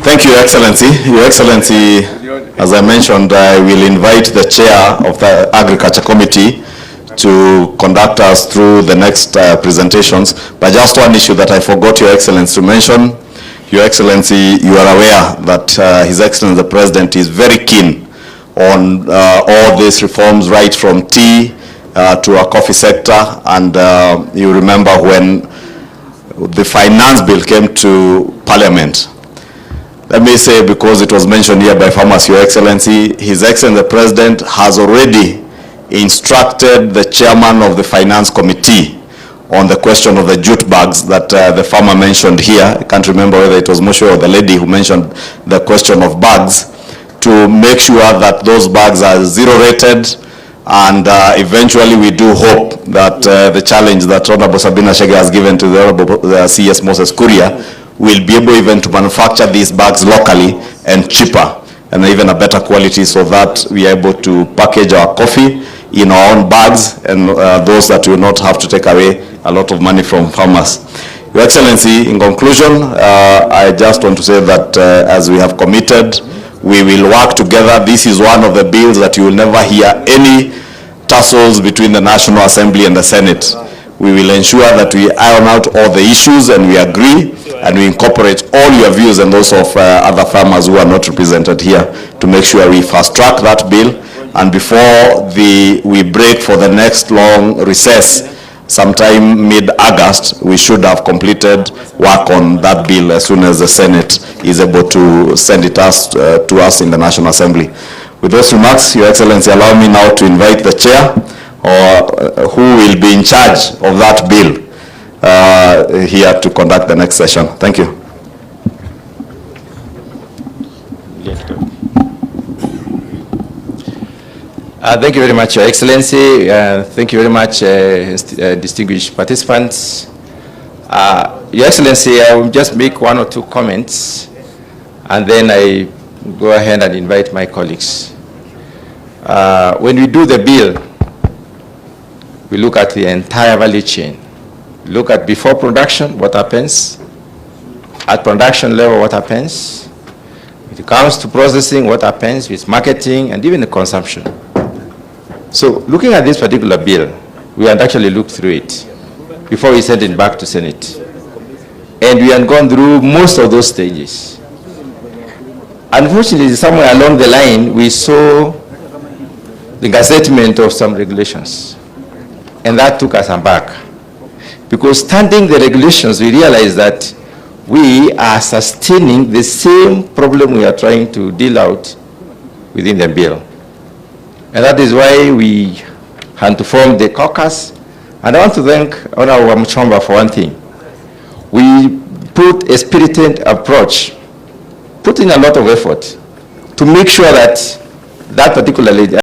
Thank you, Excellency. Your Excellency, as I mentioned, I will invite the chair of the Agriculture Committee to conduct us through the next presentations. But just one issue that I forgot, Your Excellency, to mention. Your Excellency, you are aware that His Excellency the President is very keen on all these reforms, right from tea to our coffee sector. And you remember when the finance bill came to Parliament. Let me say, because it was mentioned here by farmers, Your Excellency, His Excellency the President has already instructed the chairman of the Finance Committee on the question of the jute bags that the farmer mentioned here. I can't remember whether it was Moshe or the lady who mentioned the question of bags, to make sure that those bags are zero rated, and eventually we do hope that the challenge that Honorable Sabina Chege has given to the Honorable CS Moses Kuria will be able even to manufacture these bags locally and cheaper and even a better quality, so that we are able to package our coffee in our own bags, and those that will not have to take away a lot of money from farmers. Your Excellency, in conclusion, I just want to say that as we have committed, we will work together. This is one of the bills that you will never hear any tussles between the National Assembly and the Senate. We will ensure that we iron out all the issues and we agree, and we incorporate all your views and those of other farmers who are not represented here, to make sure we fast track that bill. And before we break for the next long recess, sometime mid-August, we should have completed work on that bill as soon as the Senate is able to send it to us in the National Assembly. With those remarks, Your Excellency, allow me now to invite the chair, or who will be in charge of that bill, here to conduct the next session. Thank you. Thank you very much, Your Excellency. Thank you very much, distinguished participants. Your Excellency, I will just make one or two comments, and then I go ahead and invite my colleagues. When we do the bill, we look at the entire value chain. Look at before production, what happens. At production level, what happens. When it comes to processing, what happens with marketing and even the consumption. So looking at this particular bill, we had actually looked through it before we sent it back to Senate. And we had gone through most of those stages. Unfortunately, somewhere along the line, we saw the gazettement of some regulations. And that took us aback. Because standing the regulations, we realized that we are sustaining the same problem we are trying to deal out within the bill. And that is why we had to form the caucus. And I want to thank Honorable Ichungwa for one thing. We put a spirited approach, put in a lot of effort to make sure that that particular